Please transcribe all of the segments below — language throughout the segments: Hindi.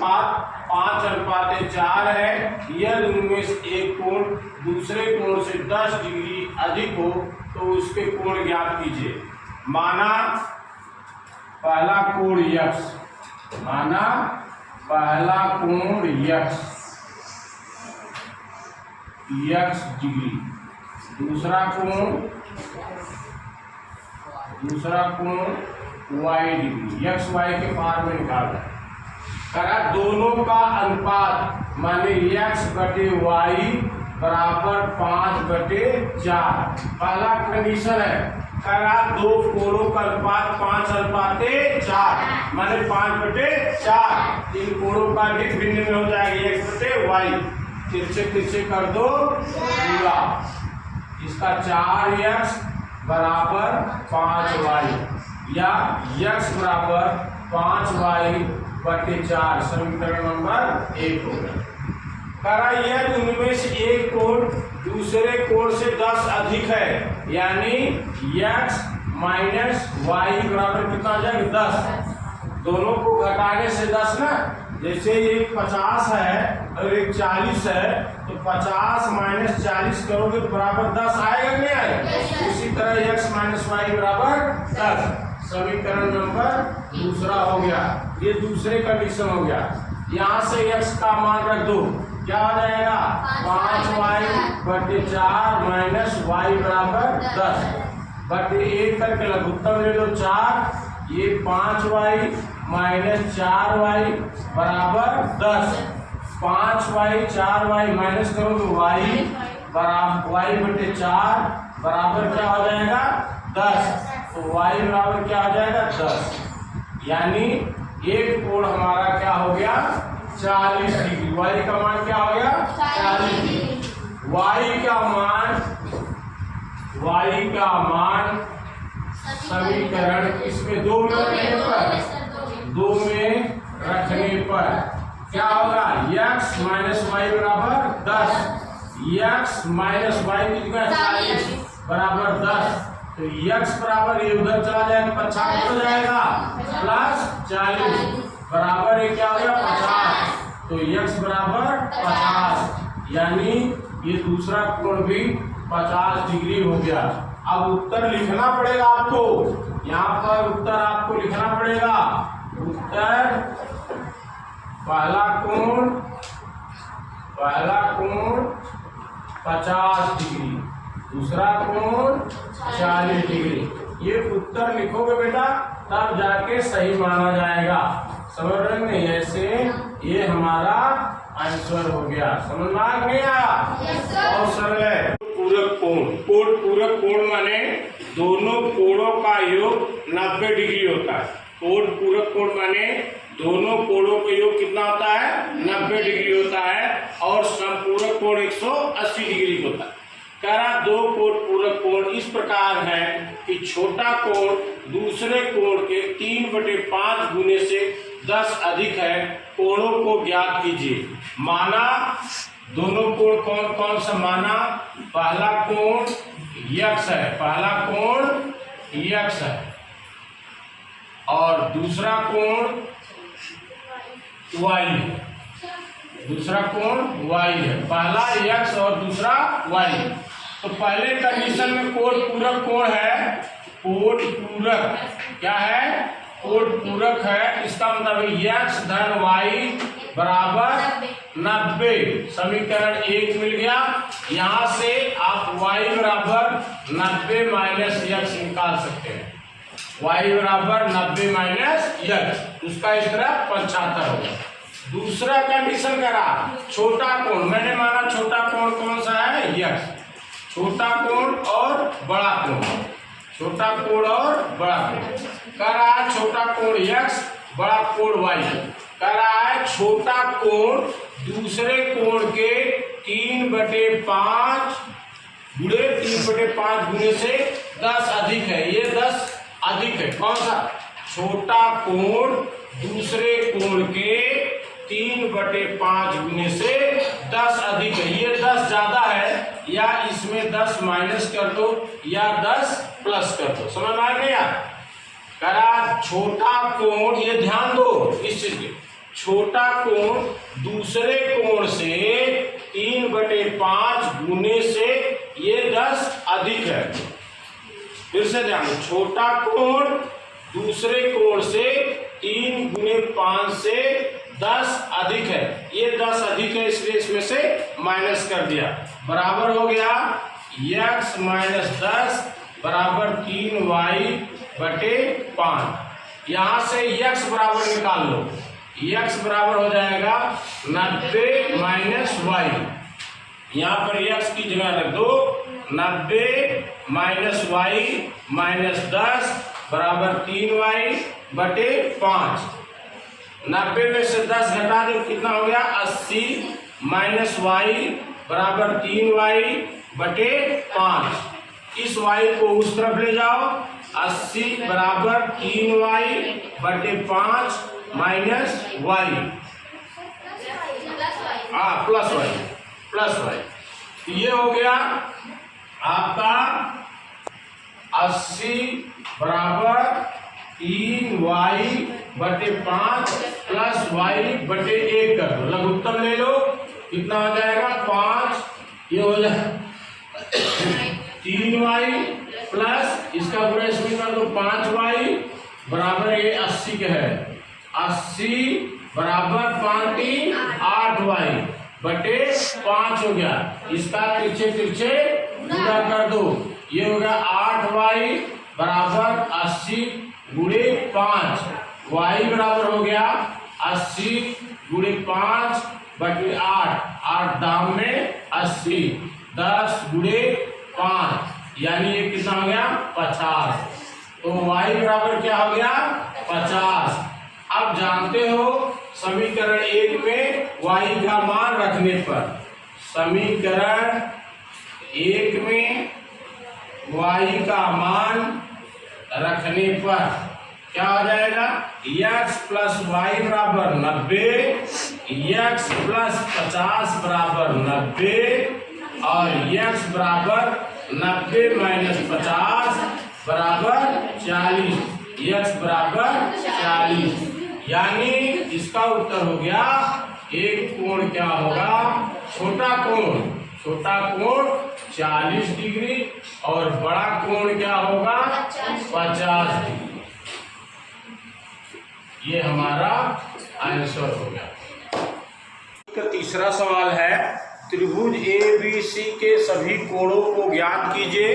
अनुपात 5:4 है, यदि उनमें से एक कोण दूसरे कोण से 10 डिग्री अधिक हो तो उसके कोण ज्ञात कीजिए। माना पहला कोण x, माना पहला कोण x डिग्री, दूसरा कोण y डिग्री, x y के पार में निकालना है। करा दोनों का अनुपात माने x/y बराबर 5/4। पहला कंडीशन है, करा दो कोणों का अनुपात 5:4 माने 5/4। इन कोणों का भी भिन्न में हो जाएगा x/y। तिरछे कर दो पूरा, इसका 4x बराबर 5y या x बराबर 5y/4 समीकरण नंबर 1 होगा। करा यह उनमें से एक कोण दूसरे कोण से 10 अधिक है, यानी x माइनस वाई बराबर कितना आ जाएगा 10। दोनों को घटाने से 10 ना, जैसे एक 50 है और एक 40 है तो 50 माइनस 40 करोगे तो बराबर 10 आएगा नहीं आएगा। उसी तरह x माइनस वाई बराबर 10 समीकरण नंबर दूसरा हो गया। ये दूसरे कंडीशन हो गया। यहाँ से x का मान रख दो, क्या हो जाएगा 5y/4 माइनस वाई बराबर 10/1 करके लघुत्तम ले लो 4, ये 5y माइनस 4y बराबर 10। 5y 4y माइनस करो तो y बराबर y/4 बराबर क्या हो जाएगा 10। तो y बराबर क्या हो जाएगा 10, यानी एक कोण हमारा क्या हो गया 40 डिग्री। y का मान क्या हो गया 40 डिग्री। y का मान समीकरण इसमें 2 में रखने पर क्या होगा x माइनस वाई बराबर 10। x माइनस वाई कितना 40 बराबर 10। तो x बराबर ये उधर चला जाएगा 50 हो जाएगा प्लस 40 बराबर ये क्या हो गया 50। तो x बराबर 50, यानी ये दूसरा कोण भी 50 डिग्री हो गया। अब उत्तर लिखना पड़ेगा आपको, यहाँ पर उत्तर आपको लिखना पड़ेगा। उत्तर पहला कोण 50 डिग्री, दूसरा कोण 40 डिग्री। ये उत्तर लिखोगे बेटा तब जाके सही माना जाएगा। समझ रहे नहीं? ऐसे ये हमारा आंसर हो गया। समझ में आ नहीं आया? बहुत सरल है। पूरक कोण माने दोनों कोणों का योग 90 डिग्री होता है। पूरक कोण माने दोनों कोणों का योग कितना होता है 90 डिग्री होता है, और संपूरक कोण 180 डिग्री होता है। कह रहा दो पूरक कोण इस प्रकार है कि छोटा कोण दूसरे कोण के 3/5 गुने से 10 अधिक है। कोणों को ज्ञात कीजिए। माना दोनों कोण कौन कौन सा माना, पहला कोण x है, पहला कोण x है और दूसरा कोण y है, दूसरा कोण y है। पहला x और दूसरा y। तो पहले कंडीशन में कोण पूरक कोण है, कोण पूरक क्या है, कोण पूरक है। इसका मतलब x धन y बराबर 90 समीकरण 1 मिल गया। यहाँ से आप y बराबर 90 माइनस x निकाल सकते हैं। y बराबर 90 माइनस x, उसका इस तरह 75 होगा। दूसरा कंडीशन करा छोटा कोण, मैंने माना छोटा कोण कौन सा है x, छोटा कोण और बड़ा कोण, छोटा कोण और बड़ा कोण। करा छोटा कोण x, बड़ा कोण y। करा है छोटा कोण दूसरे कोण के 3/5 गुणे 3/5 गुणे से 10 अधिक है। ये 10 अधिक है। कौन सा? छोटा कोण दूसरे कोण के 3/5 गुने से 10 अधिक है। ये 10 ज्यादा है, या इसमें 10 माइनस कर दो या 10 प्लस कर दो। समझ में आ गया? करा छोटा कोण, ये ध्यान दो इस चीज के, छोटा कोण दूसरे कोण से 3/5 गुने से ये 10 अधिक है। फिर से ध्यान, छोटा कोण दूसरे कोण से 3 गुने 5 से 10 अधिक है। ये 10 अधिक है इसलिए इसमें से माइनस कर दिया, बराबर हो गया x माइनस 10 बराबर 3y/5। यहां से x बराबर निकाल लो, x बराबर हो जाएगा 90 माइनस y। यहाँ पर x की जगह रख दो, 90 माइनस y माइनस 10 बराबर 3y/5। 90 में से 10 घटा दो, कितना हो गया 80 माइनस y बराबर 3y/5। इस y को उस तरफ ले जाओ, 80 बराबर 3y/5 minus y, plus y। ये हो गया आपका 80 बराबर 3y/5 प्लस y/1 कर दो, लघुत्तम ले लो, कितना हो जाएगा 5। ये हो जाएगा 3y प्लस इसका गुणा इसमें कर दो 5y बराबर ये 80 के है, 80 बराबर 5 8y/5 हो गया। इसका तिरछे तिरछे गुणा कर दो, ये हो गया 8y बराबर 80 गुणे 5। y बराबर हो गया 80 गुणे 5/8, 8 दाम में 80, 10 गुणे 5 यानी ये कितना हो गया 50। तो y बराबर क्या हो गया 50। अब जानते हो समीकरण 1 में y का मान रखने पर, समीकरण 1 में y का मान रखने पर क्या हो जाएगा, x प्लस y बराबर 90, x प्लस 50 बराबर 90 और x बराबर 90 माइनस 50 बराबर 40, x बराबर 40। यानी इसका उत्तर हो गया एक कोण क्या होगा, छोटा कोण 40 डिग्री और बड़ा कोण क्या होगा 50 डिग्री। ये हमारा आंसर हो गया। तीसरा सवाल है, त्रिभुज ABC के सभी कोणों को ज्ञात कीजिए।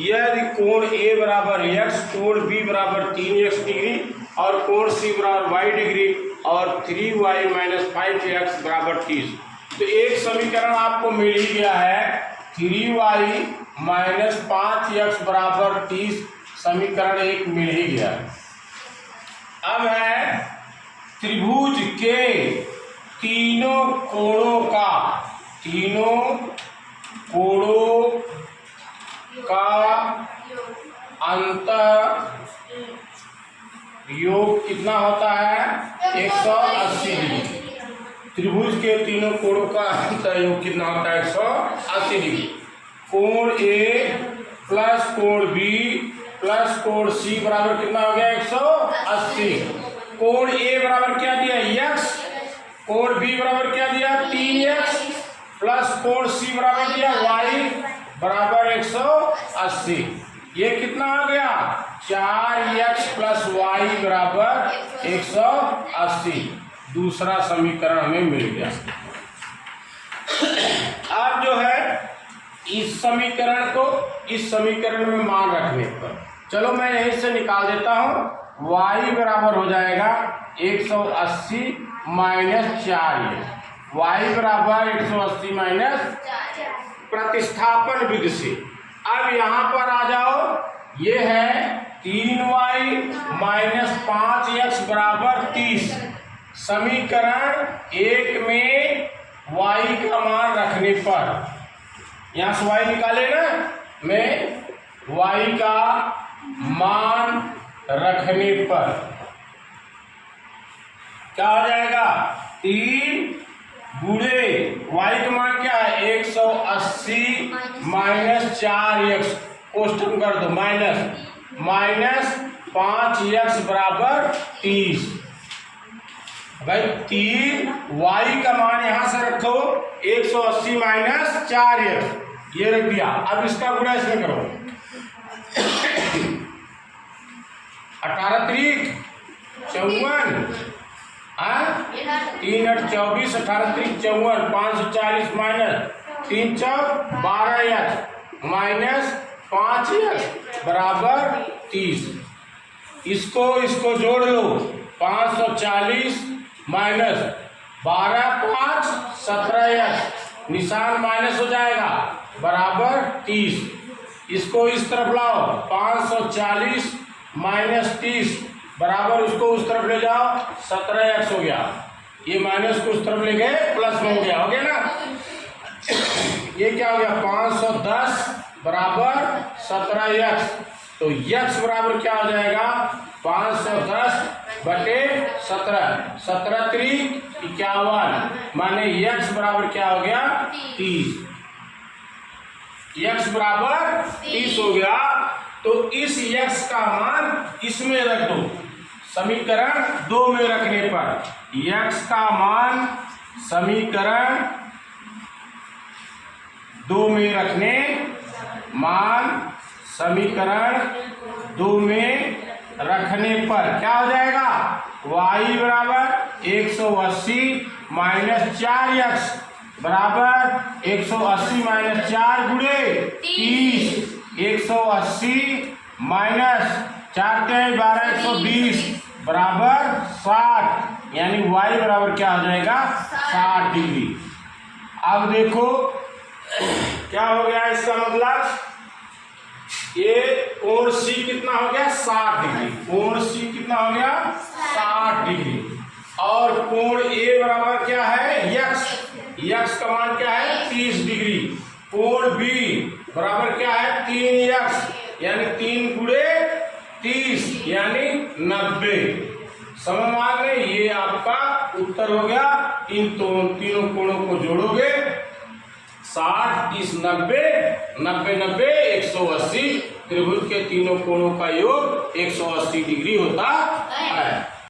यदि कोण A बराबर x, कोण B बराबर 3x डिग्री और कोण C बराबर y डिग्री और 3y माइनस 5x बराबर 30। तो एक समीकरण आपको मिल ही गया है, 3y माइनस 5x बराबर 30, समीकरण एक मिल ही गया है। अब है त्रिभुज के तीनों कोणों का अंतर योग कितना होता है 180 डिग्री। त्रिभुज के तीनों कोणों का अंतर योग कितना होता है 180 डिग्री। कोण A प्लस कोण B प्लस कोण C बराबर कितना हो गया 180। कोण A बराबर क्या दिया x, कोण B बराबर क्या दिया 3x प्लस कोण C बराबर दिया y बराबर 180। ये कितना आ गया 4x प्लस y बराबर 180। दूसरा समीकरण हमें मिल गया। अब जो है इस समीकरण को इस समीकरण में मान रखने पर, चलो मैं यहीं से निकाल देता हूं, y बराबर हो जाएगा 180 माइनस 4x, y बराबर 180 माइनस प्रतिस्थापन विधि से। अब यहां पर आ जाओ, ये है 3y माइनस 5x बराबर 30। समीकरण 1 में y का मान रखने पर, यहां से y निकाले ना, में y का मान रखने पर क्या हो जाएगा 3 गुणे y का मान क्या है 180 माइनस 4x, कोष्टक कर दो माइनस 5x बराबर 30। भाई 3 y का मान यहां से रखो 180 माइनस 4x, ये रख दिया। अब इसका गुणा इसमें करो 18 त्रिक 54, 3 8 24, 18 त्रिक 54, 540 माइनस 3 चौक 12x माइनस 5x बराबर 30। इसको जोड़ लो 540 माइनस 12 5 17x, निशान माइनस हो जाएगा बराबर 30। इसको इस तरफ लाओ 540 माइनस 30 बराबर उसको उस तरफ ले जाओ 17x हो गया। ये माइनस को उस तरफ ले गए प्लस में हो गया ना। ये क्या हो गया 510 बराबर 17x, तो x बराबर क्या हो जाएगा 510 बटे 17, 17 त्रिक 51, माने x बराबर क्या हो गया 30, x बराबर 30 हो गया। तो इस x का मान इसमें रख दो, समीकरण 2 में रखने पर x का मान समीकरण 2 में रखने, मान समीकरण 2 में रखने पर क्या हो जाएगा y बराबर 180 माइनस 4x बराबर 180 माइनस 4 गुणे 30, 180 माइनस 4 3 12 120 बराबर 60, यानी y बराबर क्या हो जाएगा 60 डिग्री। अब देखो क्या हो गया, इसका मतलब ये कोण C कितना हो गया 60 डिग्री, कोण C कितना हो गया 60 डिग्री, और कोण A बराबर क्या है x का मान क्या है 30 डिग्री, कोण B बराबर क्या है 3x यानी 3 गुणे 30 यानी 90। समझ में, ये आपका उत्तर हो गया। इन तीनों कोणों को जोड़ोगे 60 30 90 90 90 180, त्रिभुज के तीनों कोणों का योग 180 डिग्री होता है।